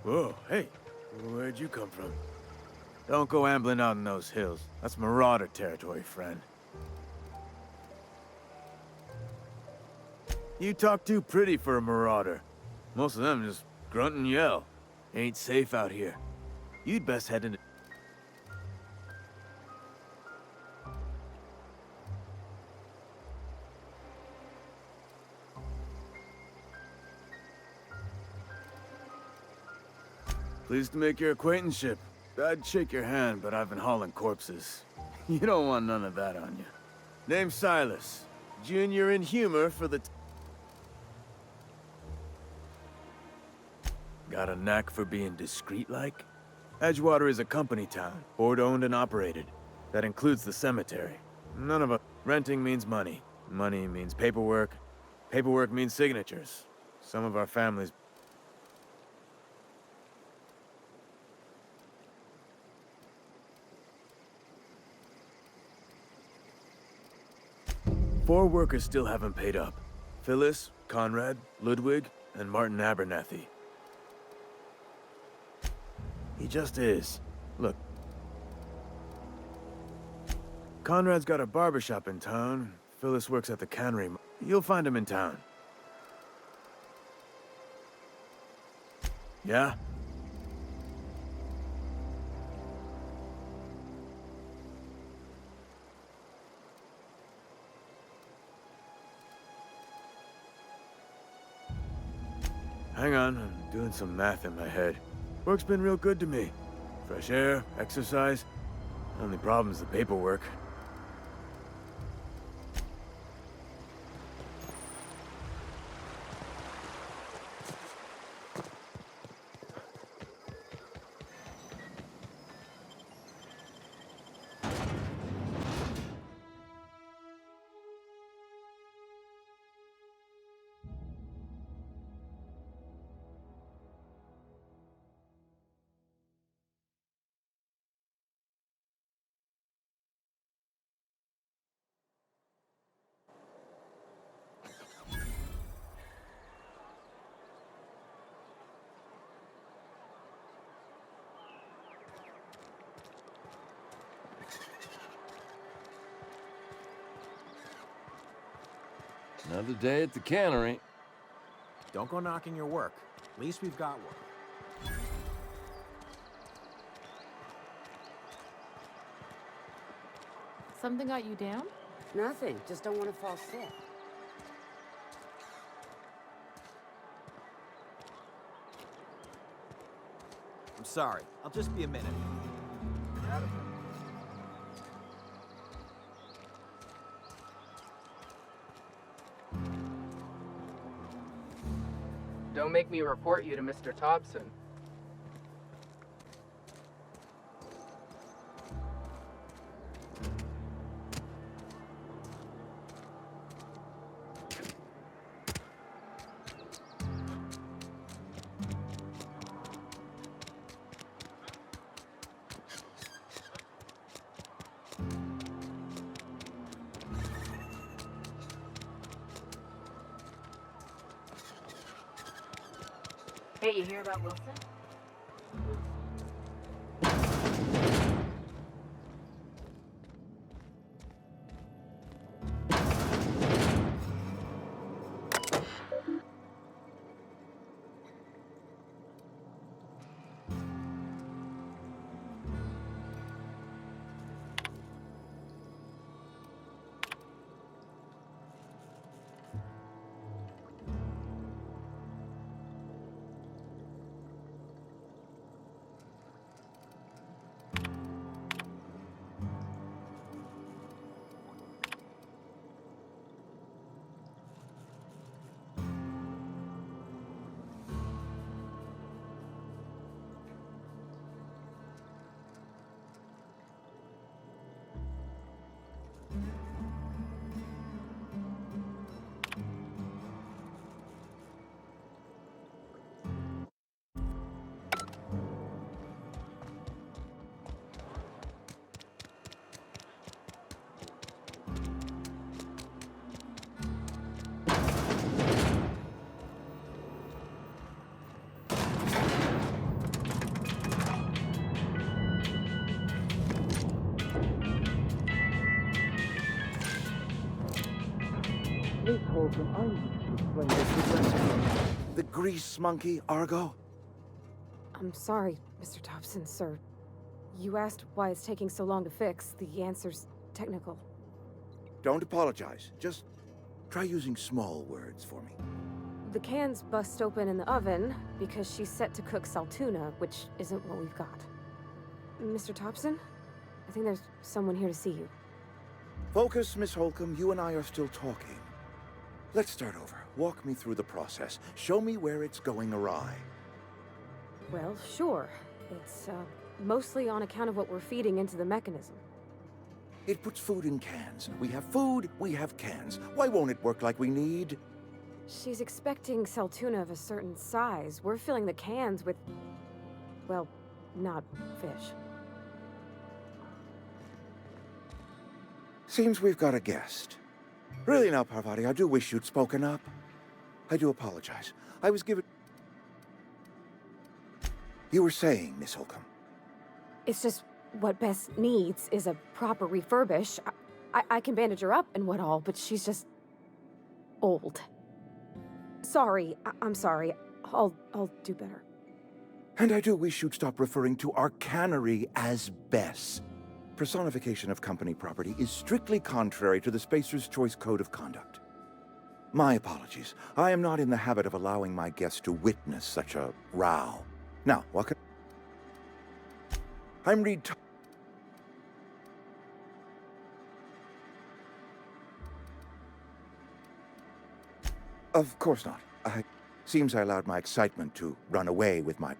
Whoa, hey, where'd you come from? Don't go ambling out in those hills. That's marauder territory, friend. You talk too pretty for a marauder. Most of them just grunt and yell. Ain't safe out here. You'd best head into... Pleased to make your acquaintanceship. I'd shake your hand, but I've been hauling corpses. You don't want none of that on you. Name's Silas. Junior in humor for the... Got a knack for being discreet-like? Edgewater is a company town, board-owned and operated. That includes the cemetery. None of us... Renting means money. Money means paperwork. Paperwork means signatures. Some of our families... 4 workers still haven't paid up. Phyllis, Conrad, Ludwig, and Martin Abernathy. He just is. Look. Conrad's got a barbershop in town. Phyllis works at the cannery. You'll find him in town. Yeah? Hang on, I'm doing some math in my head. Work's been real good to me. Fresh air, exercise. Only problem's the paperwork. Another day at the cannery. Don't go knocking your work. At least we've got work. Something got you down? Nothing. Just don't want to fall sick. I'm sorry. I'll just be a minute. Don't make me report you to Mr. Thompson. Hey, you hear about Wilson? Holcomb, I need to explain this with recipe. The grease monkey, Argo? I'm sorry, Mr. Thompson, sir. You asked why it's taking so long to fix. The answer's technical. Don't apologize. Just try using small words for me. The cans bust open in the oven because she's set to cook saltuna, which isn't what we've got. Mr. Thompson? I think there's someone here to see you. Focus, Miss Holcomb. You and I are still talking. Let's start over. Walk me through the process. Show me where it's going awry. Well, sure. It's, mostly on account of what we're feeding into the mechanism. It puts food in cans. We have food, we have cans. Why won't it work like we need? She's expecting saltuna of a certain size. We're filling the cans with, well, not fish. Seems we've got a guest. Really now, Parvati, I do wish you'd spoken up. I do apologize. I was given... You were saying, Miss Holcomb. It's just what Bess needs is a proper refurbish. I can bandage her up and what all, but she's just... old. Sorry, I'm sorry. I'll do better. And I do wish you'd stop referring to our cannery as Bess. Personification of company property is strictly contrary to the Spacer's Choice Code of Conduct. My apologies. I am not in the habit of allowing my guests to witness such a row. Now, what can... I'm Reed... Of course not. Seems I allowed my excitement to run away with my...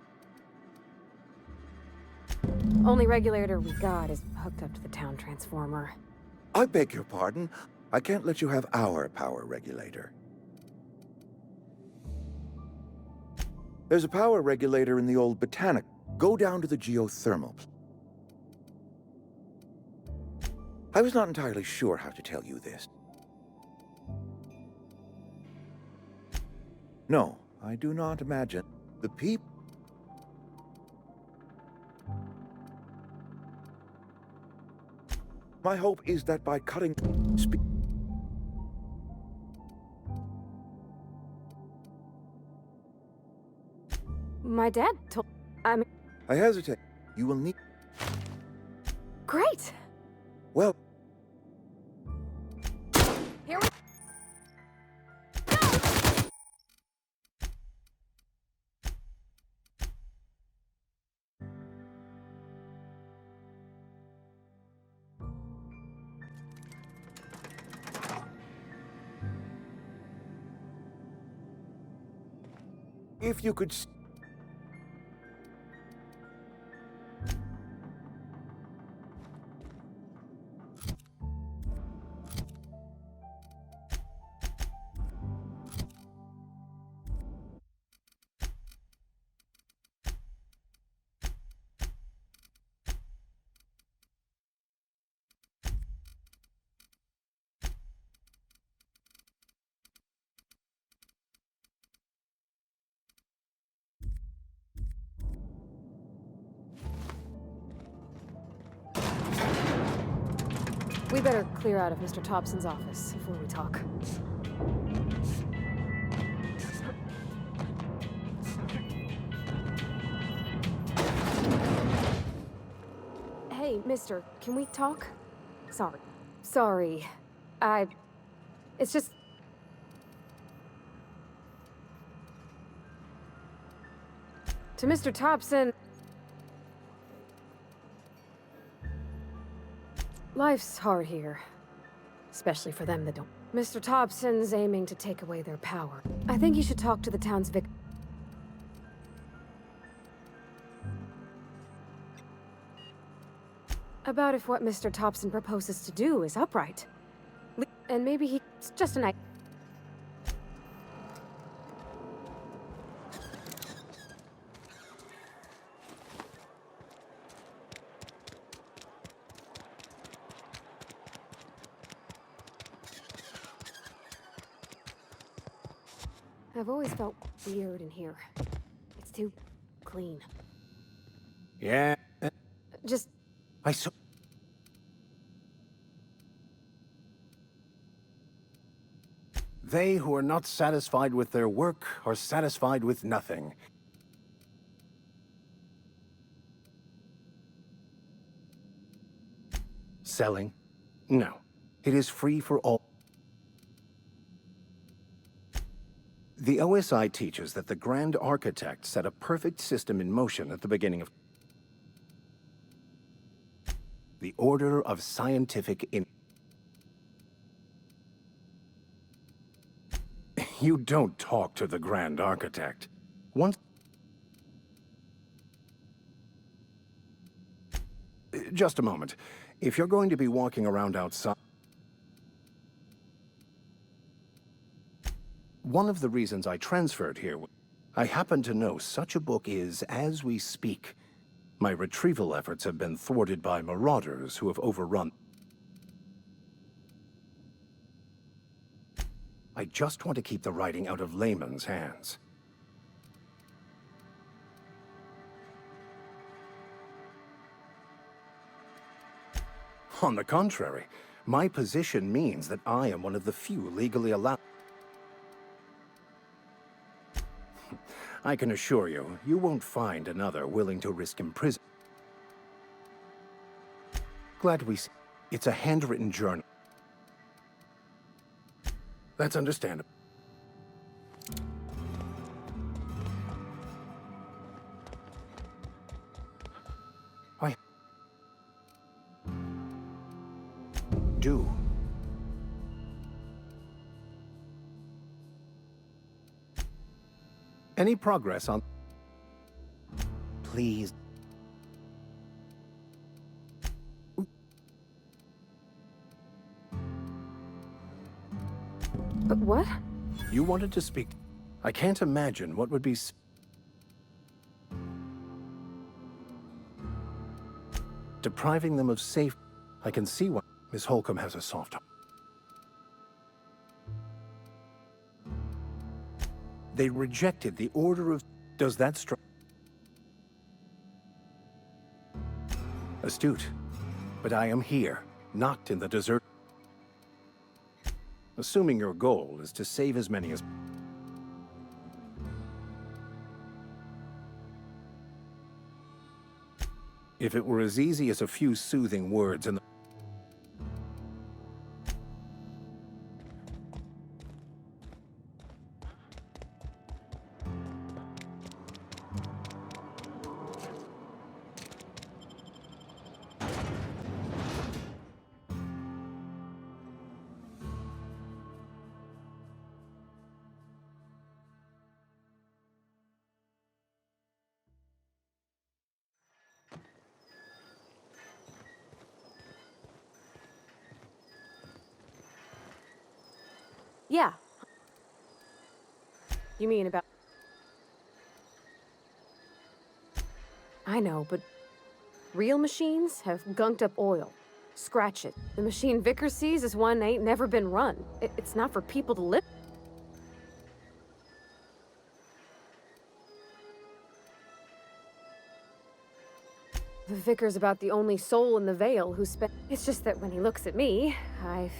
Only regulator we got is hooked up to the town transformer. I beg your pardon. I can't let you have our power regulator. There's a power regulator in the old botanic. Go down to the geothermal. I was not entirely sure how to tell you this. No, I do not imagine the people... My hope is that by cutting... My dad told... I hesitate. You will need... Great! Well... Here we... If you could... We better clear out of Mr. Thompson's office before we talk. Hey, mister, can we talk? Sorry. It's just... To Mr. Thompson... Life's hard here. Especially for them that don't. Mr. Thompson's aiming to take away their power. I think you should talk to the town's vic... about if what Mr. Thompson proposes to do is upright. And maybe he's just an... I've always felt weird in here. It's too clean. Yeah. Just... I saw... They who are not satisfied with their work are satisfied with nothing. Selling? No. It is free for all. The OSI teaches that the Grand Architect set a perfect system in motion at the beginning of the order of scientific You don't talk to the Grand Architect. Once... Just a moment. If you're going to be walking around outside... One of the reasons I transferred here, I happen to know such a book is as we speak. My retrieval efforts have been thwarted by marauders who have overrun. I just want to keep the writing out of layman's hands. On the contrary, my position means that I am one of the few legally allowed. I can assure you, you won't find another willing to risk imprisonment. Glad we see. It's a handwritten journal. That's understandable. I do. Any progress on... Please. But what? You wanted to speak. I can't imagine what would be... Depriving them of safe... I can see why Miss Holcomb has a soft heart. They rejected the order of... Does that strike? Astute. But I am here, not in the desert. Assuming your goal is to save as many as... If it were as easy as a few soothing words in the... Yeah. You mean about... I know, but real machines have gunked up oil. Scratch it. The machine Vickers sees is one ain't never been run. It's not for people to live. The Vicar's about the only soul in the Vale who spent... It's just that when he looks at me, I